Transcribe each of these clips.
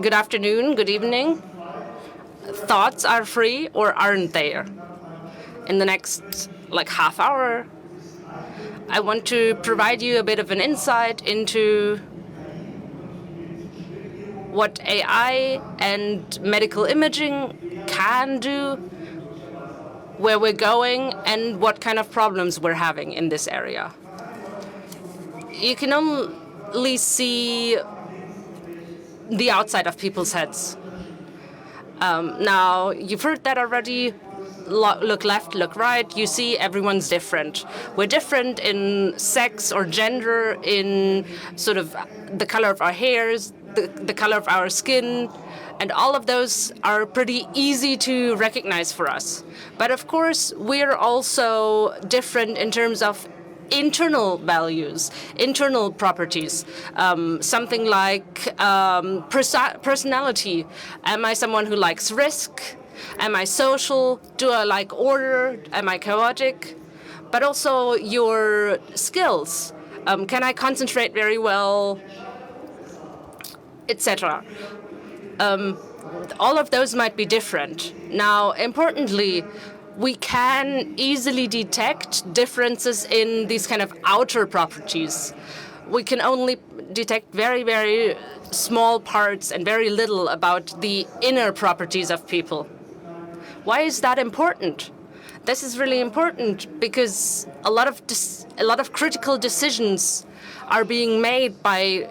good afternoon, good evening. Thoughts are free or aren't they? In the next half hour, I want to provide you a bit of an insight into what AI and medical imaging can do, where we're going, and what kind of problems we're having in this area. You can only see the outside of people's heads. Now, you've heard that already. Look left, look right, you see everyone's different. We're different in sex or gender, in sort of the color of our hairs, the color of our skin, and all of those are pretty easy to recognize for us. But of course, we're also different in terms of internal values, internal properties, something like personality. Am I someone who likes risk? Am I social? Do I like order? Am I chaotic? But also your skills. Can I concentrate very well? Etc. All of those might be different. Now, importantly, we can easily detect differences in these kind of outer properties. We can only detect very, very small parts and very little about the inner properties of people. Why is that important? This is really important because a lot of critical decisions are being made by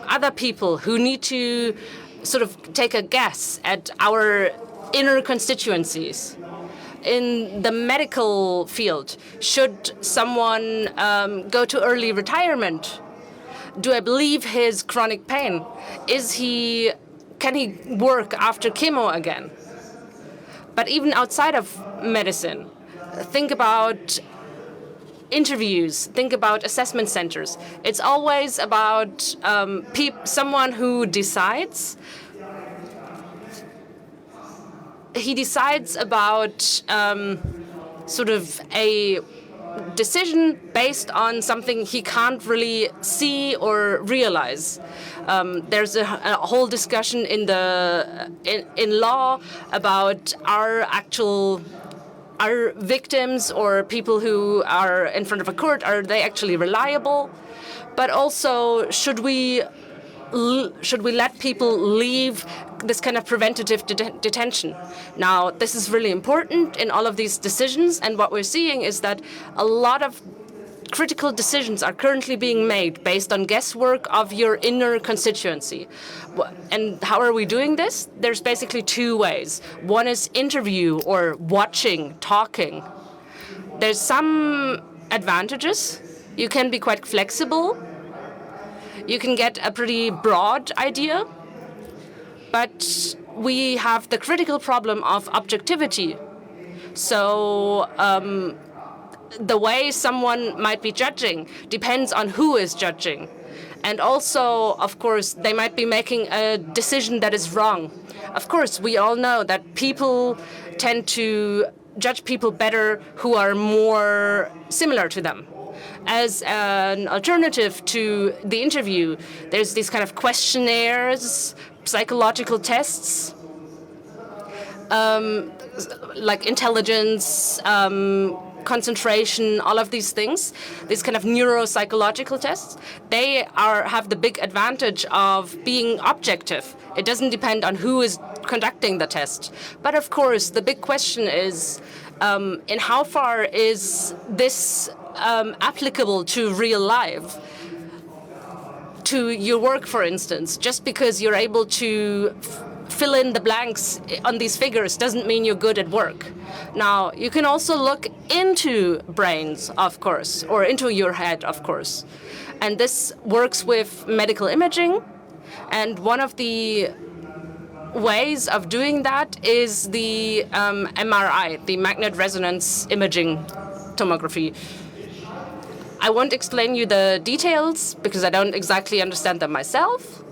other people who need to sort of take a guess at our inner constituencies. In the medical field, should someone go to early retirement? Do I believe his chronic pain? Can he work after chemo again? But even outside of medicine, think about interviews, think about assessment centers. It's always about someone who decides. He decides about sort of a decision based on something he can't really see or realize. There's a whole discussion in law about our victims or people who are in front of a court, are they actually reliable? But also, should we let people leave this kind of preventative detention? Now, this is really important in all of these decisions, and what we're seeing is that a lot of critical decisions are currently being made based on guesswork of your inner constituency. And how are we doing this? There's basically two ways. One is interview or watching, talking. There's some advantages. You can be quite flexible. You can get a pretty broad idea. But we have the critical problem of objectivity. So the way someone might be judging depends on who is judging. And also, of course, they might be making a decision that is wrong. Of course, we all know that people tend to judge people better who are more similar to them. As an alternative to the interview, there's these kind of questionnaires, psychological tests, like intelligence, concentration, all of these things, these kind of neuropsychological tests, they have the big advantage of being objective. It doesn't depend on who is conducting the test. But of course, the big question is, in how far is this applicable to real life? To your work, for instance, just because you're able to fill in the blanks on these figures doesn't mean you're good at work. Now, you can also look into brains, of course, or into your head, of course. And this works with medical imaging. And one of the ways of doing that is the MRI, the magnet resonance imaging tomography. I won't explain you the details because I don't exactly understand them myself.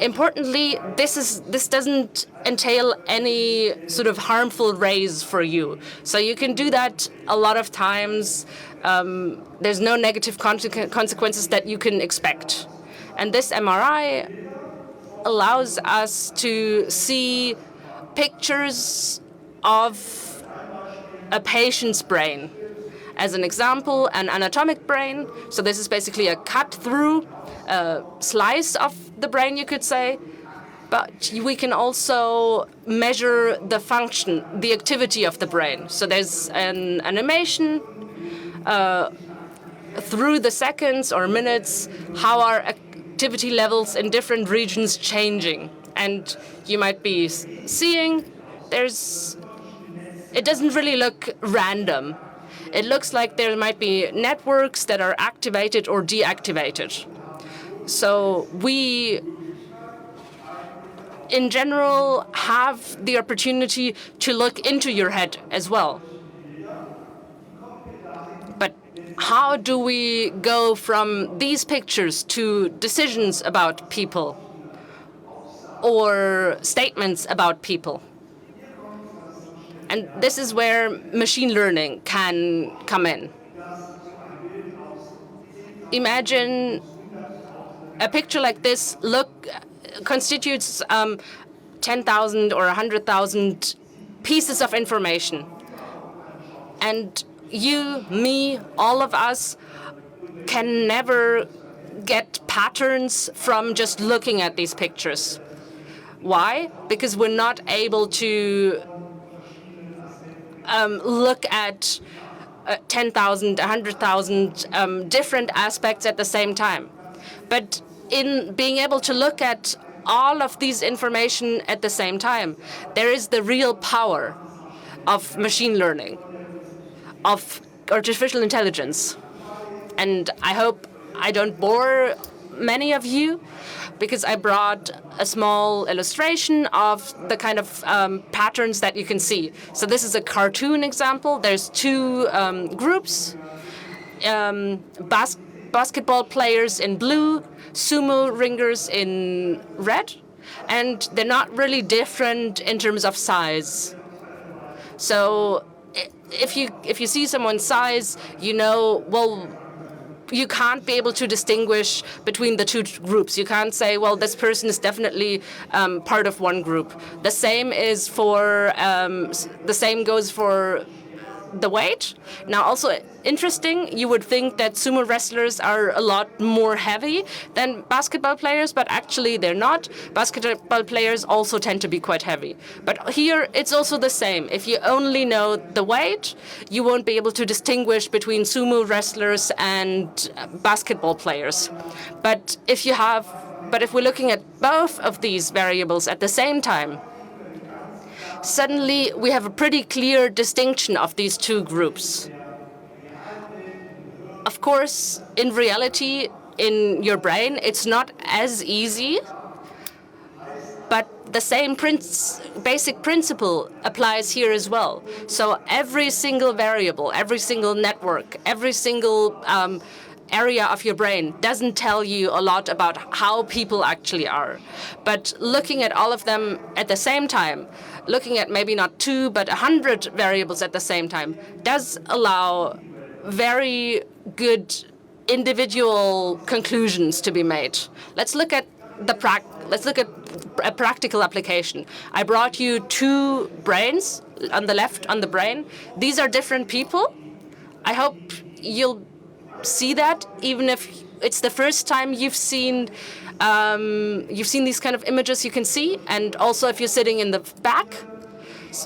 Importantly, this doesn't entail any sort of harmful rays for you. So you can do that a lot of times. There's no negative consequences that you can expect. And this MRI allows us to see pictures of a patient's brain. As an example, an anatomic brain. So this is basically a cut-through slice of the brain, you could say. But we can also measure the function, the activity of the brain. So there's an animation through the seconds or minutes, how are activity levels in different regions changing. And you might be seeing it doesn't really look random. It looks like there might be networks that are activated or deactivated. So we, in general, have the opportunity to look into your head as well. But how do we go from these pictures to decisions about people or statements about people? And this is where machine learning can come in. Imagine a picture like this constitutes 10,000 or 100,000 pieces of information. And you, me, all of us can never get patterns from just looking at these pictures. Why? Because we're not able to look at 10,000, 100,000 different aspects at the same time. But in being able to look at all of these information at the same time, there is the real power of machine learning, of artificial intelligence. And I hope I don't bore many of you, because I brought a small illustration of the kind of patterns that you can see. So this is a cartoon example. There's two groups, basketball players in blue, sumo ringers in red, and they're not really different in terms of size. So if you see someone's size, you know, well, you can't be able to distinguish between the two groups. You can't say, well, this person is definitely part of one group. The same is for the same goes for the weight. Now, also interesting, you would think that sumo wrestlers are a lot more heavy than basketball players, but actually they're not. Basketball players also tend to be quite heavy. But here it's also the same. If you only know the weight, you won't be able to distinguish between sumo wrestlers and basketball players. But if we're looking at both of these variables at the same time, suddenly we have a pretty clear distinction of these two groups. Of course, in reality, in your brain, it's not as easy, but the same basic principle applies here as well. So every single variable, every single network, every single area of your brain doesn't tell you a lot about how people actually are. But looking at all of them at the same time, looking at maybe not 2, but 100 variables at the same time, does allow very good individual conclusions to be made. Let's look at a practical application. I brought you 2 brains on the left on the brain. These are different people. I hope you'll see that, even if it's the first time you've seen these kind of images. You can see, and also if you're sitting in the back,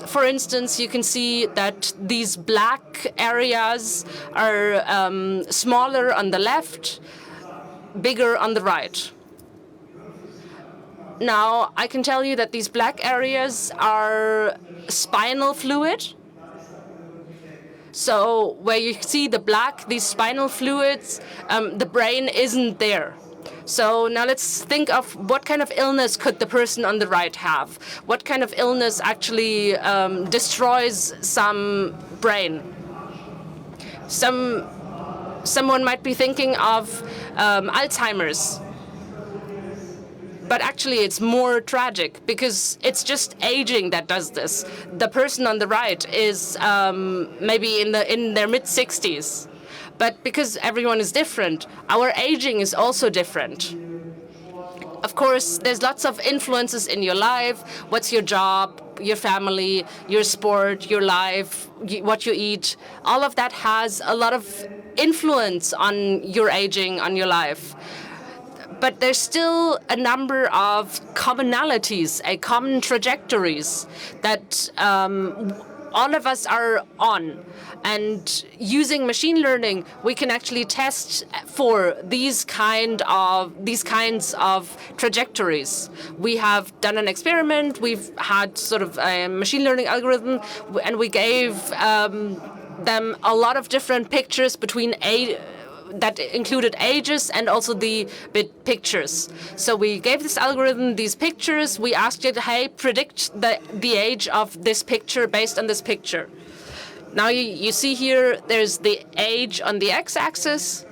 for instance, you can see that these black areas are smaller on the left, bigger on the right. Now, I can tell you that these black areas are spinal fluid. So where you see the black, these spinal fluids, the brain isn't there. So now let's think of what kind of illness could the person on the right have? What kind of illness actually destroys some brain? Someone might be thinking of Alzheimer's. But actually, it's more tragic because it's just aging that does this. The person on the right is maybe in their mid-60s. But because everyone is different, our aging is also different. Of course, there's lots of influences in your life. What's your job, your family, your sport, your life, what you eat. All of that has a lot of influence on your aging, on your life. But there's still a number of commonalities, common trajectories that all of us are on. And using machine learning, we can actually test for these kinds of trajectories. We have done an experiment. We've had sort of a machine learning algorithm, and we gave them a lot of different pictures between that included ages and also the bit pictures. So we gave this algorithm these pictures. We asked it, hey, predict the age of this picture based on this picture. Now you see here, there's the age on the x-axis,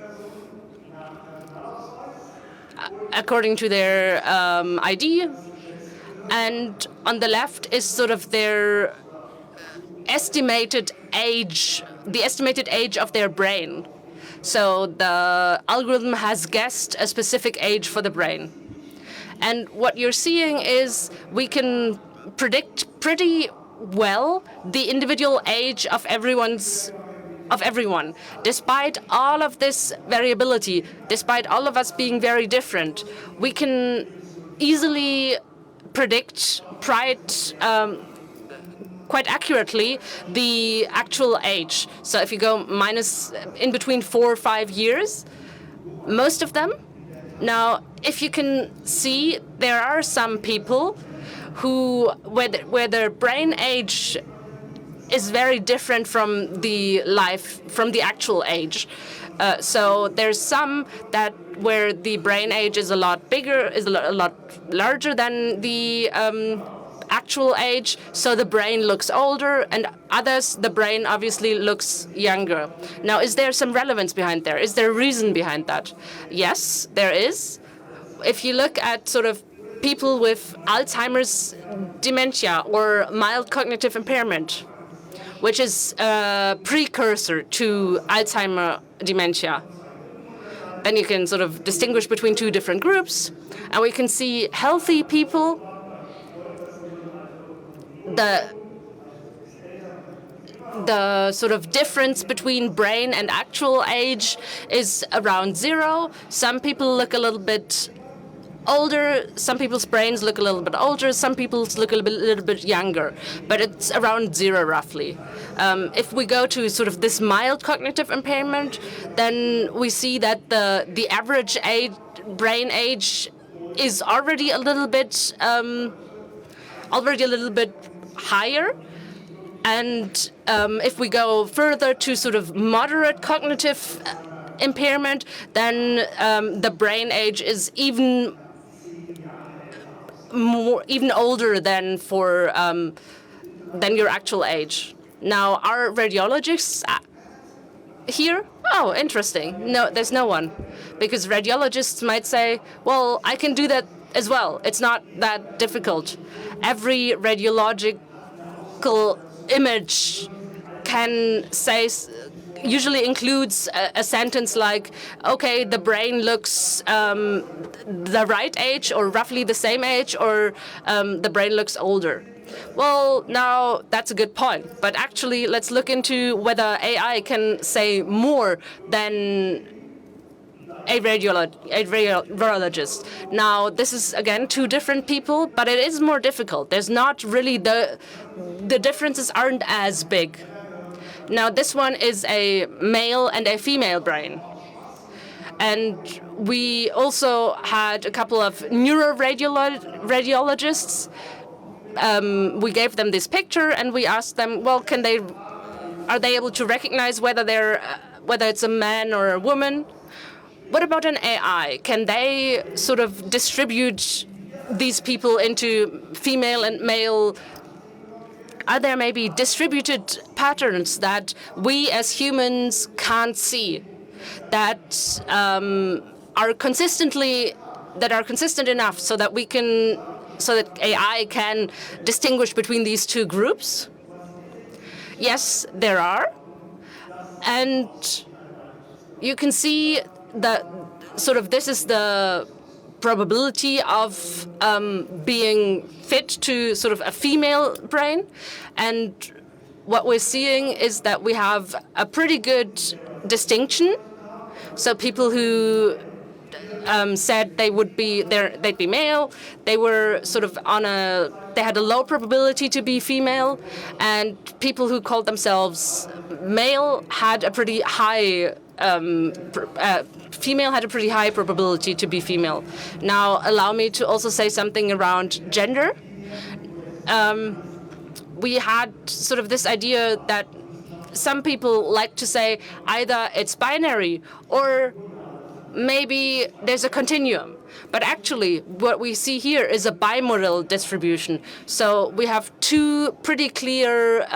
according to their ID. And on the left is sort of their estimated age, the estimated age of their brain. So the algorithm has guessed a specific age for the brain. And what you're seeing is we can predict pretty well the individual age of everyone, despite all of this variability, despite all of us being very different. We can easily predict quite accurately the actual age. So if you go minus in between 4 or 5 years, most of them. Now, if you can see, there are some people where their brain age is very different from the actual age. So there's some that where the brain age is a lot bigger, is a lot larger than the actual age, so the brain looks older, and others, the brain obviously looks younger. Now, is there some relevance behind there? Is there a reason behind that? Yes, there is. If you look at sort of people with Alzheimer's dementia or mild cognitive impairment, which is a precursor to Alzheimer dementia, then you can sort of distinguish between two different groups, and we can see healthy people. The sort of difference between brain and actual age is around 0. Some people look a little bit older, some people's brains look a little bit older, some people's look a little bit younger, but it's around 0 roughly. If we go to sort of this mild cognitive impairment, then we see that the average brain age is already a little bit higher. And if we go further to sort of moderate cognitive impairment, then the brain age is even older than your actual age. Now, are radiologists here? Oh, interesting. No, there's no one, because radiologists might say, well, I can do that as well. It's not that difficult. Every radiological image can say, usually includes a sentence like, okay, the brain looks the right age or roughly the same age, or the brain looks older. Well, now that's a good point. But actually, let's look into whether AI can say more than a radiologist. Now, this is, again, two different people, but it is more difficult. There's not really the differences aren't as big. Now, this one is a male and a female brain. And we also had a couple of neuroradiologists. We gave them this picture, and we asked them, well, are they able to recognize whether it's a man or a woman? What about an AI? Can they sort of distribute these people into female and male? Are there maybe distributed patterns that we as humans can't see, that are consistent enough so that AI can distinguish between these two groups? Yes, there are. And you can see that sort of this is the probability of being fit to sort of a female brain. And what we're seeing is that we have a pretty good distinction. So people who said they'd be male, they were sort of they had a low probability to be female, and people who called themselves male had a pretty high female had a pretty high probability to be female. Now, allow me to also say something around gender. We had sort of this idea that some people like to say either it's binary or maybe there's a continuum. But actually, what we see here is a bimodal distribution. So we have two pretty clear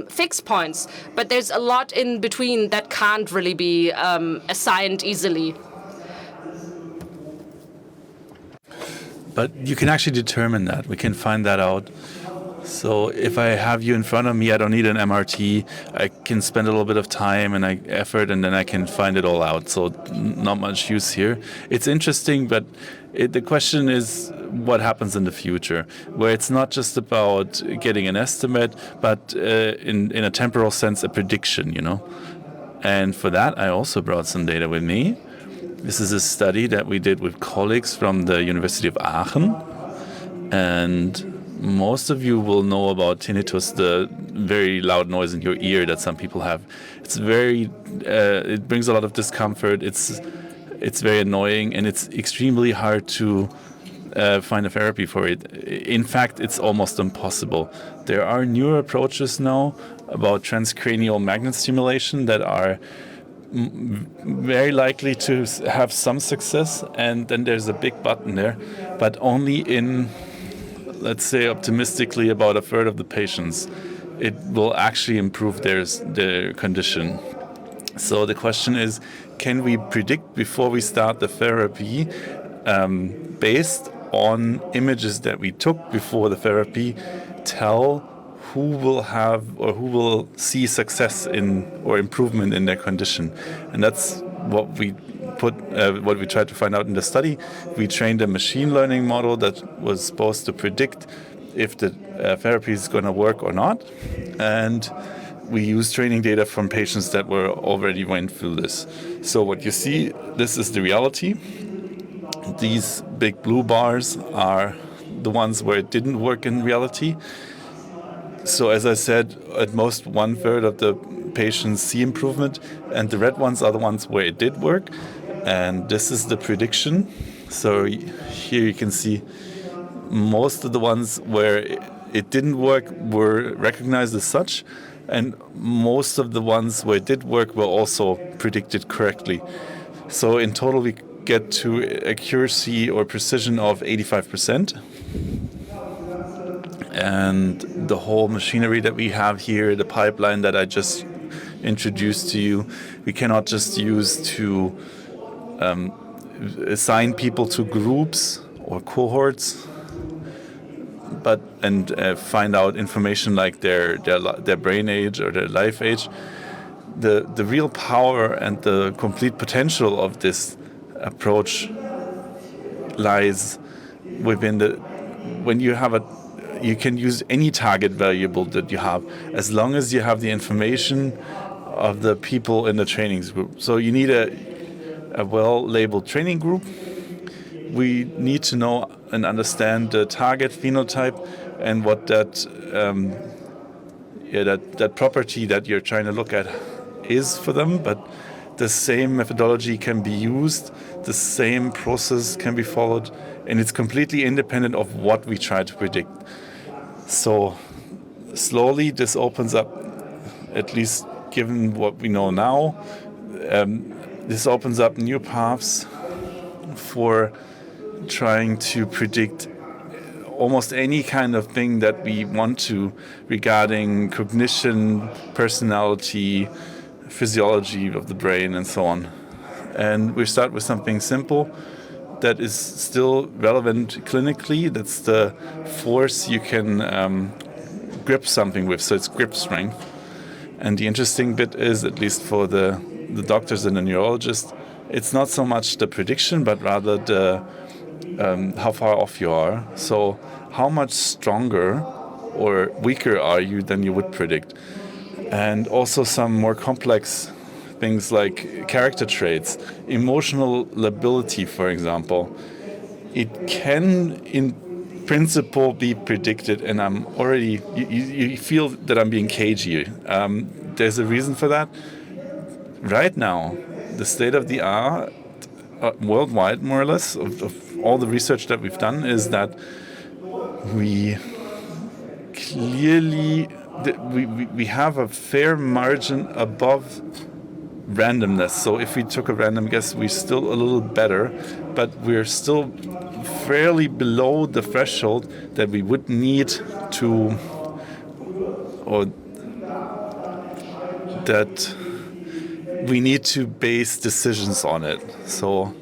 fixed points, but there's a lot in between that can't really be assigned easily. But you can actually determine that. We can find that out. So if I have you in front of me, I don't need an MRT. I can spend a little bit of time and effort, and then I can find it all out. So not much use here. It's interesting, but the question is what happens in the future, where it's not just about getting an estimate, but in a temporal sense, a prediction, And for that, I also brought some data with me. This is a study that we did with colleagues from the University of Aachen. And most of you will know about tinnitus, the very loud noise in your ear that some people have. It's it brings a lot of discomfort. It's very annoying, and it's extremely hard to find a therapy for it. In fact, it's almost impossible. There are newer approaches now about transcranial magnet stimulation that are very likely to have some success, and then there's a big button there, but only in, let's say optimistically, about a third of the patients it will actually improve their condition. So the question is, can we predict before we start the therapy, based on images that we took before the therapy, tell who will have or who will see success in or improvement in their condition? And that's what we tried to find out in the study. We trained a machine learning model that was supposed to predict if the therapy is going to work or not. And we used training data from patients that already went through this. So what you see, this is the reality. These big blue bars are the ones where it didn't work in reality. So as I said, at most 1/3 of the patients see improvement, and the red ones are the ones where it did work. And this is the prediction. So here you can see most of the ones where it didn't work were recognized as such, and most of the ones where it did work were also predicted correctly. So in total we get to accuracy or precision of 85%. And the whole machinery that we have here, the pipeline that I just introduced to you, we cannot just use to assign people to groups or cohorts, and find out information like their brain age or their life age. The real power and the complete potential of this approach lies within when you can use any target variable that you have, as long as you have the information of the people in the training group. So you need a well-labeled training group. We need to know and understand the target phenotype and what that property that you're trying to look at is for them. But the same methodology can be used, the same process can be followed, and it's completely independent of what we try to predict. So slowly this opens up, at least given what we know now, this opens up new paths for trying to predict almost any kind of thing that we want to regarding cognition, personality, physiology of the brain, and so on. And we start with something simple that is still relevant clinically. That's the force you can grip something with, so it's grip strength. And the interesting bit is, at least for the doctors and the neurologists, it's not so much the prediction, but rather the how far off you are. So how much stronger or weaker are you than you would predict? And also some more complex things like character traits, emotional lability, for example. It can, in principle, be predicted, and I'm already, you feel that I'm being cagey. There's a reason for that. Right now, the state of the art, worldwide, more or less, of all the research that we've done is that we clearly, we have a fair margin above randomness. So if we took a random guess, we're still a little better, but we're still fairly below the threshold that we would need to, or that we need to base decisions on it. So,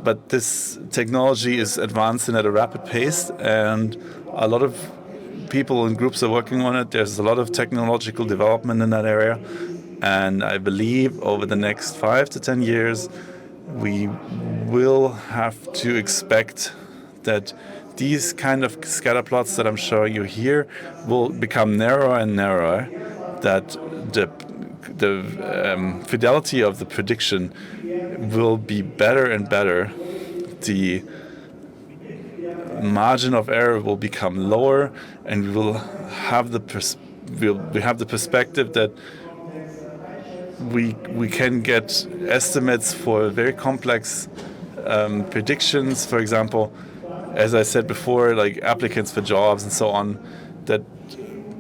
but this technology is advancing at a rapid pace, and a lot of people and groups are working on it. There's a lot of technological development in that area. And I believe over the next 5 to 10 years, we will have to expect that these kind of scatter plots that I'm showing you here will become narrower and narrower, that the fidelity of the prediction will be better and better. The margin of error will become lower, and we will have the perspective that we can get estimates for very complex predictions. For example, as I said before, like applicants for jobs and so on, that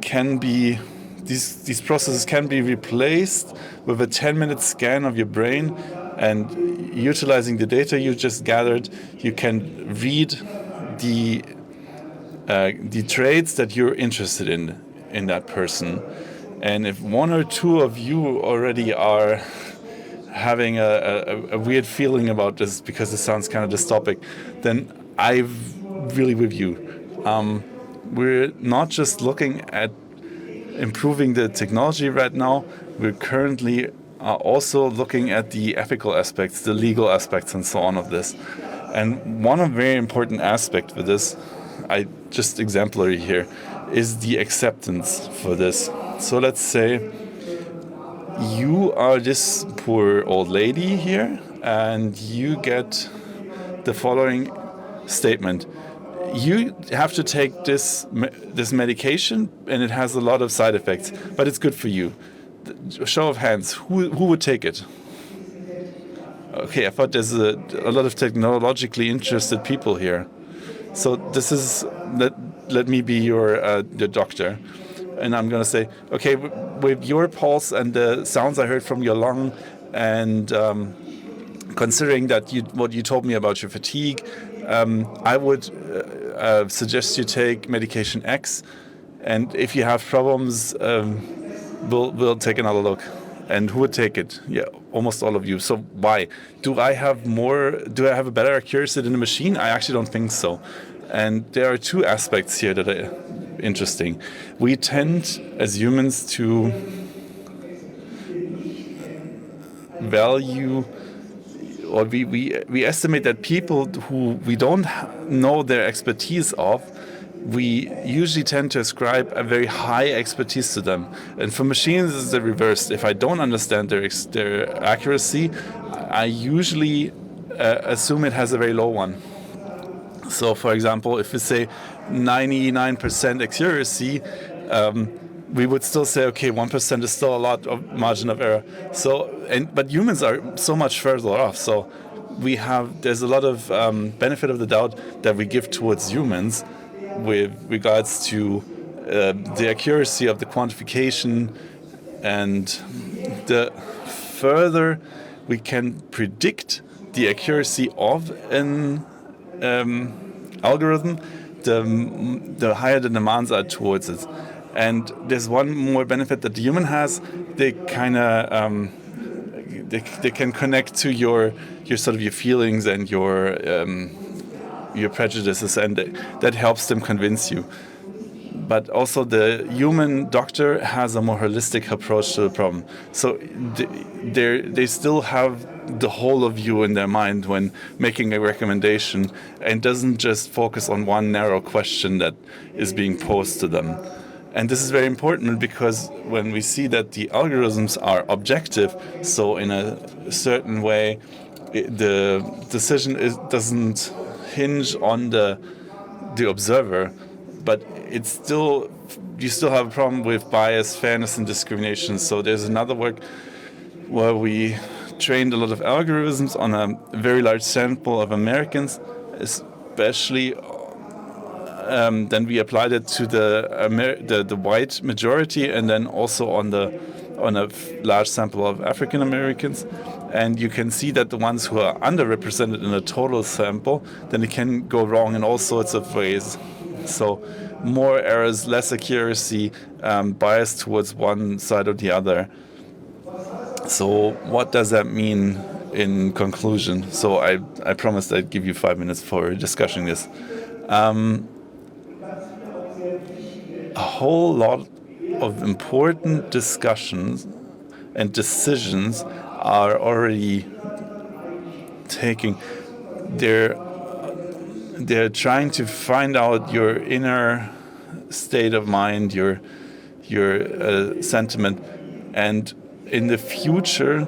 can be, these processes can be replaced with a 10-minute scan of your brain, and utilizing the data you just gathered, you can read the traits that you're interested in that person. And if one or two of you already are having a weird feeling about this because it sounds kind of dystopic, then I'm really with you. We're not just looking at improving the technology right now, we're currently also looking at the ethical aspects, the legal aspects and so on of this. And one very important aspect for this, I just exemplary here, is the acceptance for this. So let's say you are this poor old lady here, and you get the following statement. You have to take this medication, and it has a lot of side effects, but it's good for you. Show of hands, who would take it? Okay, I thought there's a lot of technologically interested people here. So this is, let me be your the doctor. And I'm going to say, okay, with your pulse and the sounds I heard from your lung, and considering that what you told me about your fatigue, I would suggest you take medication X. And if you have problems, we'll take another look. And who would take it? Yeah, almost all of you. So why? Do I have a better accuracy than the machine? I actually don't think so. And there are two aspects here that are interesting. We tend, as humans, to value, or we estimate that people who we don't know their expertise of, we usually tend to ascribe a very high expertise to them. And for machines, it's the reverse. If I don't understand their accuracy, I usually assume it has a very low one. So, for example, if we say 99% accuracy, we would still say, okay, 1% is still a lot of margin of error. So, but humans are so much further off. So, there's a lot of benefit of the doubt that we give towards humans with regards to the accuracy of the quantification, and the further we can predict the accuracy of an algorithm, the higher the demands are towards it. And there's one more benefit that the human has. They kind of they can connect to your sort of your feelings and your prejudices, and that helps them convince you. But also the human doctor has a more holistic approach to the problem. So they still have the whole of you in their mind when making a recommendation, and doesn't just focus on one narrow question that is being posed to them. And this is very important because when we see that the algorithms are objective, so in a certain way, the decision doesn't hinge on the observer, but you still have a problem with bias, fairness, and discrimination. So there's another work where we trained a lot of algorithms on a very large sample of Americans, especially. Then we applied it to the white majority, and then also on a large sample of African Americans. And you can see that the ones who are underrepresented in a total sample, then it can go wrong in all sorts of ways. So more errors, less accuracy, bias towards one side or the other. So what does that mean in conclusion? So I promised I'd give you 5 minutes for discussing this. A whole lot of important discussions and decisions are already taking. They're trying to find out your inner state of mind, your sentiment, and in the future,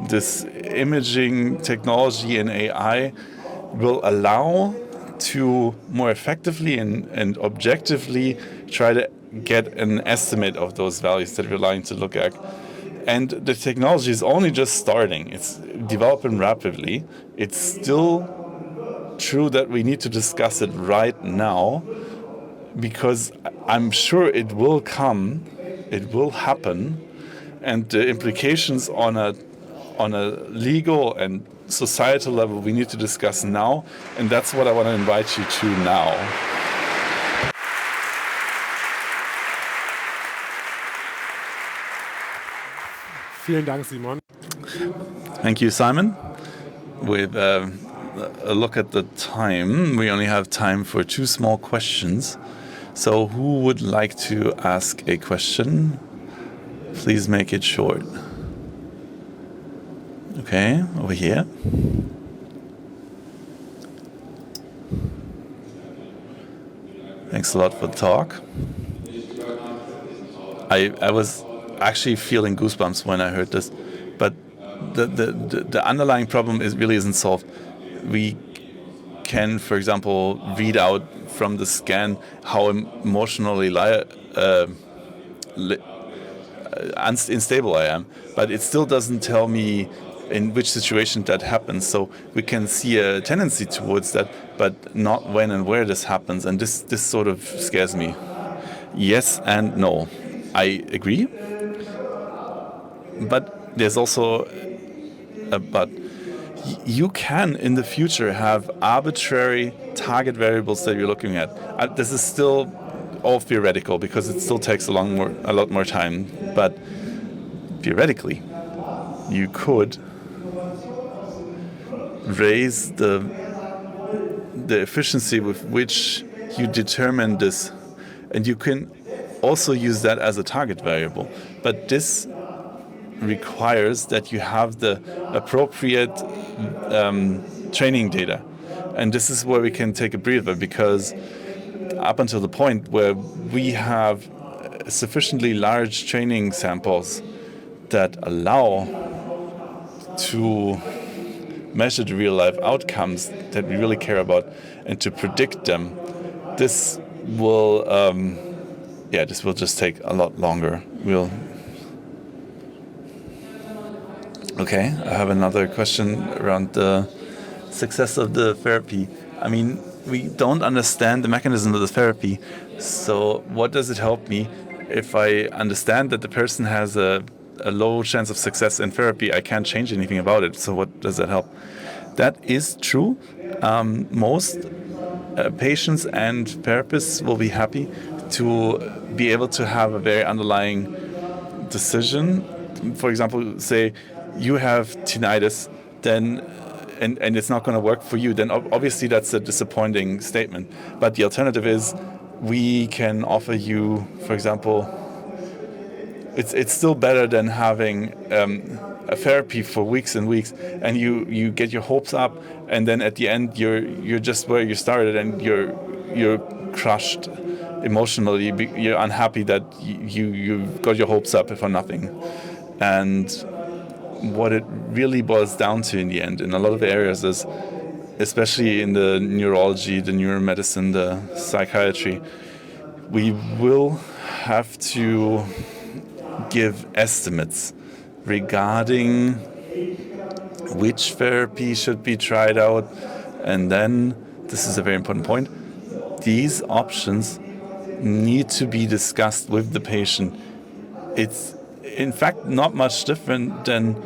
this imaging technology and AI will allow to more effectively and objectively try to get an estimate of those values that we're trying to look at. And the technology is only just starting. It's developing rapidly. It's still true that we need to discuss it right now, because I'm sure it will come, it will happen, and the implications on a legal and societal level we need to discuss now, and that's what I want to invite you to now. Vielen Dank, Simon. Thank you, Simon. With a look at the time, we only have time for 2 small questions. So who would like to ask a question? Please make it short. Okay, over here. Thanks a lot for the talk. I was actually feeling goosebumps when I heard this, but the underlying problem really isn't solved. We can, for example, read out from the scan how emotionally unstable I am, but it still doesn't tell me in which situation that happens. So we can see a tendency towards that, but not when and where this happens. And this sort of scares me. Yes and no. I agree. But there's also a but. You can, in the future, have arbitrary target variables that you're looking at. This is still all theoretical because it still takes a lot more time. But theoretically, you could raise the efficiency with which you determine this, and you can also use that as a target variable. But this requires that you have the appropriate training data, and this is where we can take a breather, because up until the point where we have sufficiently large training samples that allow to measure the real life outcomes that we really care about and to predict them, this will just take a lot longer. Okay, I have another question around the success of the therapy. I mean, we don't understand the mechanism of the therapy, so what does it help me if I understand that the person has a low chance of success in therapy? I can't change anything about it, so what does that help? That is true. Most patients and therapists will be happy to be able to have a very underlying decision. For example, say you have tinnitus, then and it's not going to work for you, then obviously that's a disappointing statement. But the alternative is we can offer you, for example, it's still better than having a therapy for weeks and weeks, and you get your hopes up, and then at the end you're just where you started, and you're crushed emotionally. You're unhappy that you got your hopes up for nothing. And what it really boils down to in the end, in a lot of areas, is, especially in the neurology, the neuromedicine, the psychiatry, we will have to give estimates regarding which therapy should be tried out. And then, this is a very important point, these options need to be discussed with the patient. It's in fact not much different than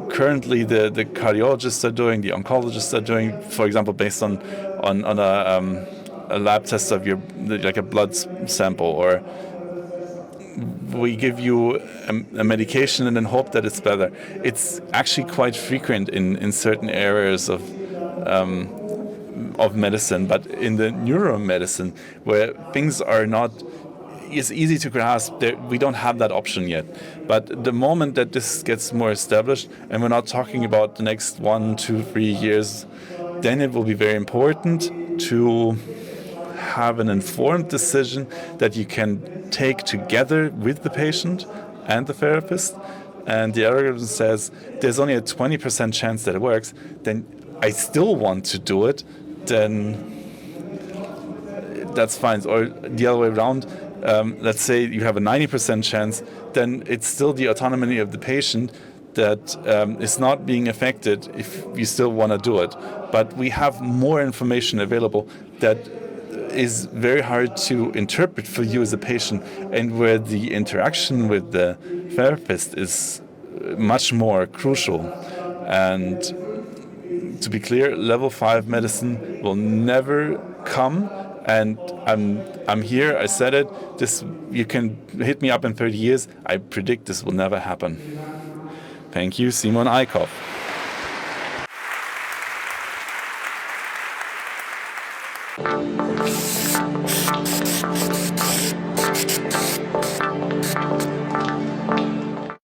currently the cardiologists are doing, the oncologists are doing, for example, based on a lab test of like a blood sample, or we give you a medication and then hope that it's better. It's actually quite frequent in certain areas of medicine, but in the neuromedicine, where things are not, it's easy to grasp, we don't have that option yet. But the moment that this gets more established, and we're not talking about the next 1, 2, 3 years, then it will be very important to have an informed decision that you can take together with the patient and the therapist. And the algorithm says there's only a 20% chance that it works, then I still want to do it, then that's fine. Or the other way around, let's say you have a 90% chance, then it's still the autonomy of the patient that is not being affected if you still want to do it. But we have more information available that is very hard to interpret for you as a patient, and where the interaction with the therapist is much more crucial. And to be clear, level 5 medicine will never come. And I'm here, I said it, this, you can hit me up in 30 years, I predict this will never happen. Thank you, Simon Eickhoff.